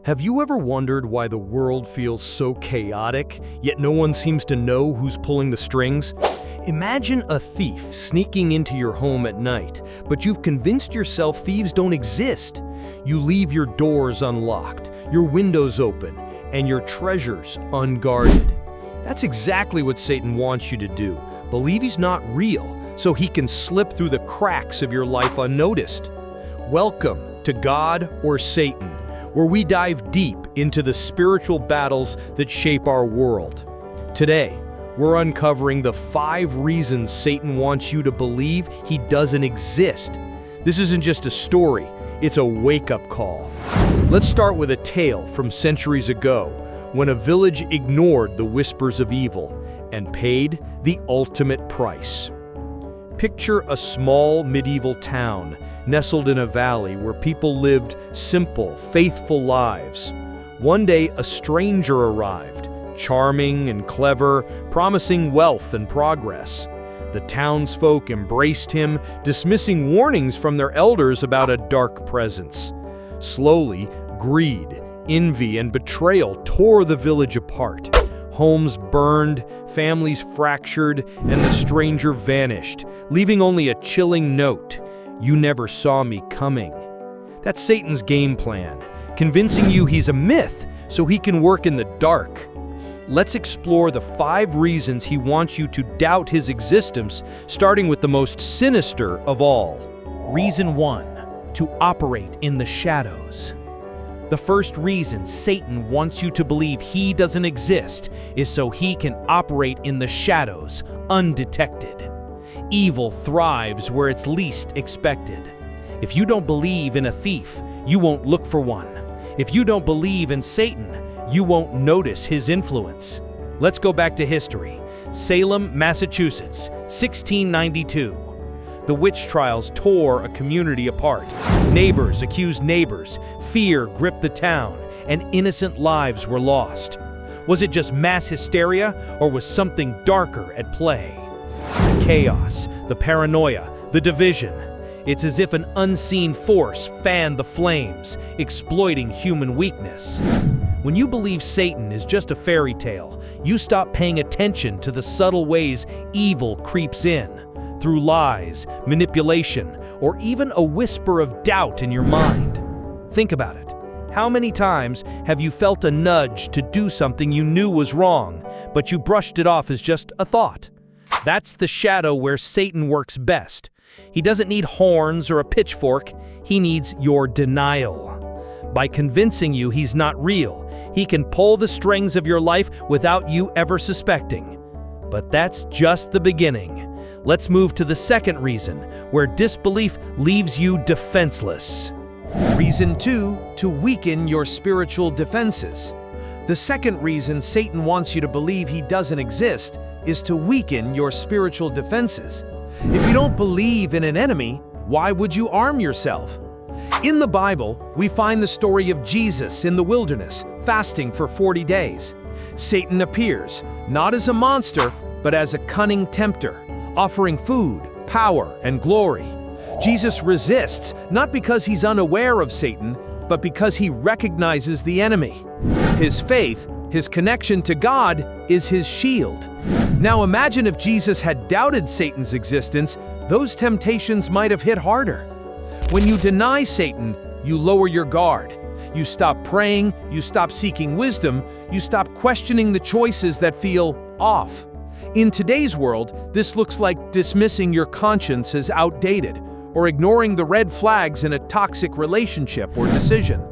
Have you ever wondered why the world feels so chaotic, yet no one seems to know who's pulling the strings? Imagine a thief sneaking into your home at night, but you've convinced yourself thieves don't exist. You leave your doors unlocked, your windows open, and your treasures unguarded. That's exactly what Satan wants you to do. Believe he's not real, so he can slip through the cracks of your life unnoticed. Welcome to God or Satan, where we dive deep into the spiritual battles that shape our world. Today, we're uncovering the 5 reasons Satan wants you to believe he doesn't exist. This isn't just a story, it's a wake-up call. Let's start with a tale from centuries ago, when a village ignored the whispers of evil and paid the ultimate price. Picture a small medieval town nestled in a valley where people lived simple, faithful lives. One day, a stranger arrived, charming and clever, promising wealth and progress. The townsfolk embraced him, dismissing warnings from their elders about a dark presence. Slowly, greed, envy, and betrayal tore the village apart. Homes burned, families fractured, and the stranger vanished, leaving only a chilling note: "You never saw me coming." That's Satan's game plan, convincing you he's a myth so he can work in the dark. Let's explore the 5 reasons he wants you to doubt his existence, starting with the most sinister of all. Reason 1: to operate in the shadows. The first reason Satan wants you to believe he doesn't exist is so he can operate in the shadows, undetected. Evil thrives where it's least expected. If you don't believe in a thief, you won't look for one. If you don't believe in Satan, you won't notice his influence. Let's go back to history. Salem, Massachusetts, 1692. The witch trials tore a community apart. Neighbors accused neighbors, fear gripped the town, and innocent lives were lost. Was it just mass hysteria, or was something darker at play? The chaos, the paranoia, the division. It's as if an unseen force fanned the flames, exploiting human weakness. When you believe Satan is just a fairy tale, you stop paying attention to the subtle ways evil creeps in, through lies, manipulation, or even a whisper of doubt in your mind. Think about it. How many times have you felt a nudge to do something you knew was wrong, but you brushed it off as just a thought? That's the shadow where Satan works best. He doesn't need horns or a pitchfork, he needs your denial. By convincing you he's not real, he can pull the strings of your life without you ever suspecting. But that's just the beginning. Let's move to the second reason, where disbelief leaves you defenseless. Reason 2: to weaken your spiritual defenses. The second reason Satan wants you to believe he doesn't exist is to weaken your spiritual defenses. If you don't believe in an enemy, why would you arm yourself? In the Bible, we find the story of Jesus in the wilderness, fasting for 40 days. Satan appears, not as a monster, but as a cunning tempter, offering food, power, and glory. Jesus resists, not because he's unaware of Satan, but because he recognizes the enemy. His faith, his connection to God, is his shield. Now imagine if Jesus had doubted Satan's existence, those temptations might have hit harder. When you deny Satan, you lower your guard. You stop praying, you stop seeking wisdom, you stop questioning the choices that feel off. In today's world, this looks like dismissing your conscience as outdated, or ignoring the red flags in a toxic relationship or decision.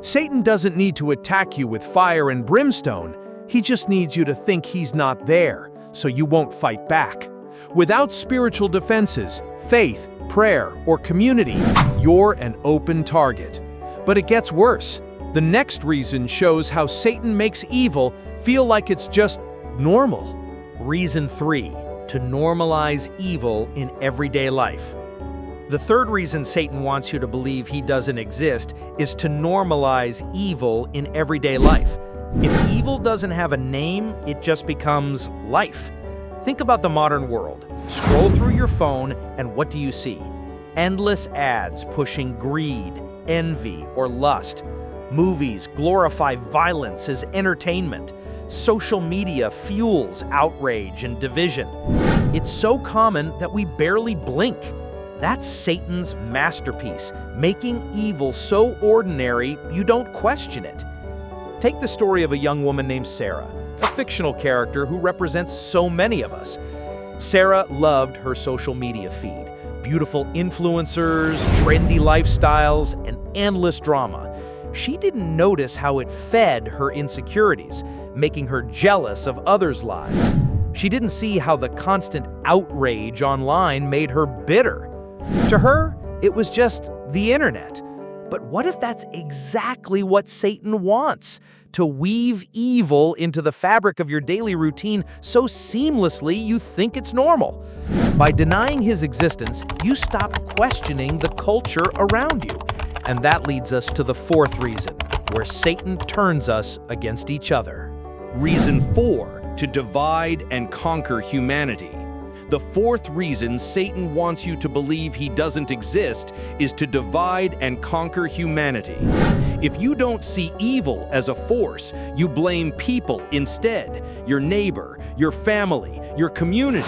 Satan doesn't need to attack you with fire and brimstone, he just needs you to think he's not there, so you won't fight back. Without spiritual defenses, faith, prayer, or community, you're an open target. But it gets worse. The next reason shows how Satan makes evil feel like it's just normal. Reason 3: to normalize evil in everyday life. The third reason Satan wants you to believe he doesn't exist is to normalize evil in everyday life. If evil doesn't have a name, it just becomes life. Think about the modern world. Scroll through your phone, and what do you see? Endless ads pushing greed, envy, or lust. Movies glorify violence as entertainment. Social media fuels outrage and division. It's so common that we barely blink. That's Satan's masterpiece, making evil so ordinary you don't question it. Take the story of a young woman named Sarah, a fictional character who represents so many of us. Sarah loved her social media feed. Beautiful influencers, trendy lifestyles, and endless drama. She didn't notice how it fed her insecurities, making her jealous of others' lives. She didn't see how the constant outrage online made her bitter. To her, it was just the internet. But what if that's exactly what Satan wants? To weave evil into the fabric of your daily routine so seamlessly you think it's normal. By denying his existence, you stop questioning the culture around you. And that leads us to the fourth reason, where Satan turns us against each other. Reason 4, to divide and conquer humanity. The fourth reason Satan wants you to believe he doesn't exist is to divide and conquer humanity. If you don't see evil as a force, you blame people instead, your neighbor, your family, your community.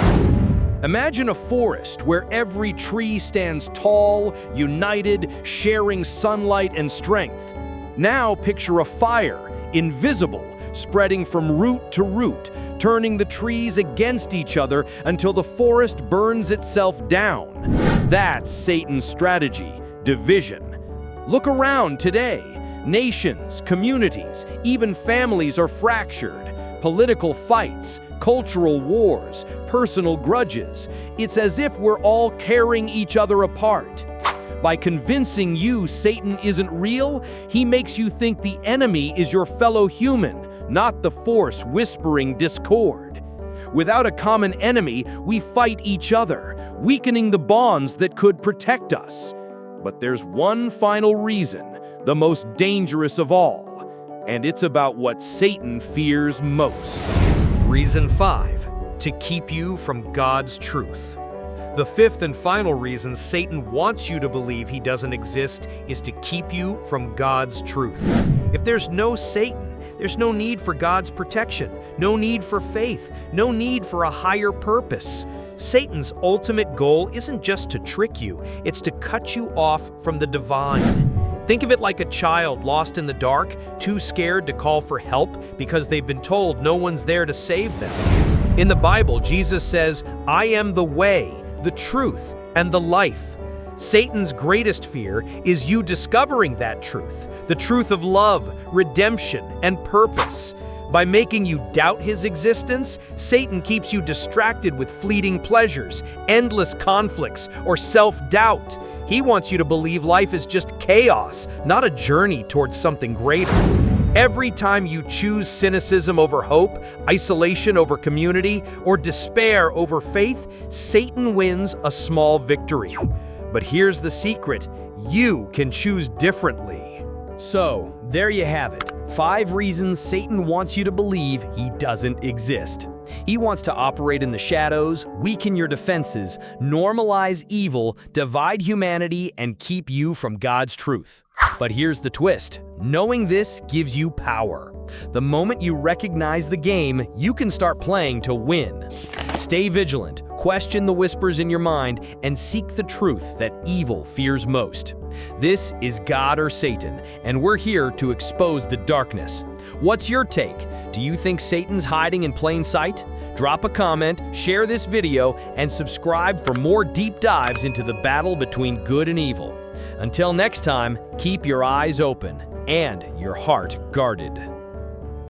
Imagine a forest where every tree stands tall, united, sharing sunlight and strength. Now picture a fire, invisible, spreading from root to root, turning the trees against each other until the forest burns itself down. That's Satan's strategy, division. Look around today. Nations, communities, even families are fractured. Political fights, cultural wars, personal grudges. It's as if we're all tearing each other apart. By convincing you Satan isn't real, he makes you think the enemy is your fellow human, not the force whispering discord. Without a common enemy, we fight each other, weakening the bonds that could protect us. But there's one final reason, the most dangerous of all, and it's about what Satan fears most. Reason 5, to keep you from God's truth. The fifth and final reason Satan wants you to believe he doesn't exist is to keep you from God's truth. If there's no Satan, there's no need for God's protection, no need for faith, no need for a higher purpose. Satan's ultimate goal isn't just to trick you, it's to cut you off from the divine. Think of it like a child lost in the dark, too scared to call for help because they've been told no one's there to save them. In the Bible, Jesus says, "I am the way, the truth, and the life." Satan's greatest fear is you discovering that truth, the truth of love, redemption, and purpose. By making you doubt his existence, Satan keeps you distracted with fleeting pleasures, endless conflicts, or self-doubt. He wants you to believe life is just chaos, not a journey towards something greater. Every time you choose cynicism over hope, isolation over community, or despair over faith, Satan wins a small victory. But here's the secret: you can choose differently. So, there you have it. 5 reasons Satan wants you to believe he doesn't exist. He wants to operate in the shadows, weaken your defenses, normalize evil, divide humanity, and keep you from God's truth. But here's the twist. Knowing this gives you power. The moment you recognize the game, you can start playing to win. Stay vigilant, question the whispers in your mind, and seek the truth that evil fears most. This is God or Satan, and we're here to expose the darkness. What's your take? Do you think Satan's hiding in plain sight? Drop a comment, share this video, and subscribe for more deep dives into the battle between good and evil. Until next time, keep your eyes open and your heart guarded.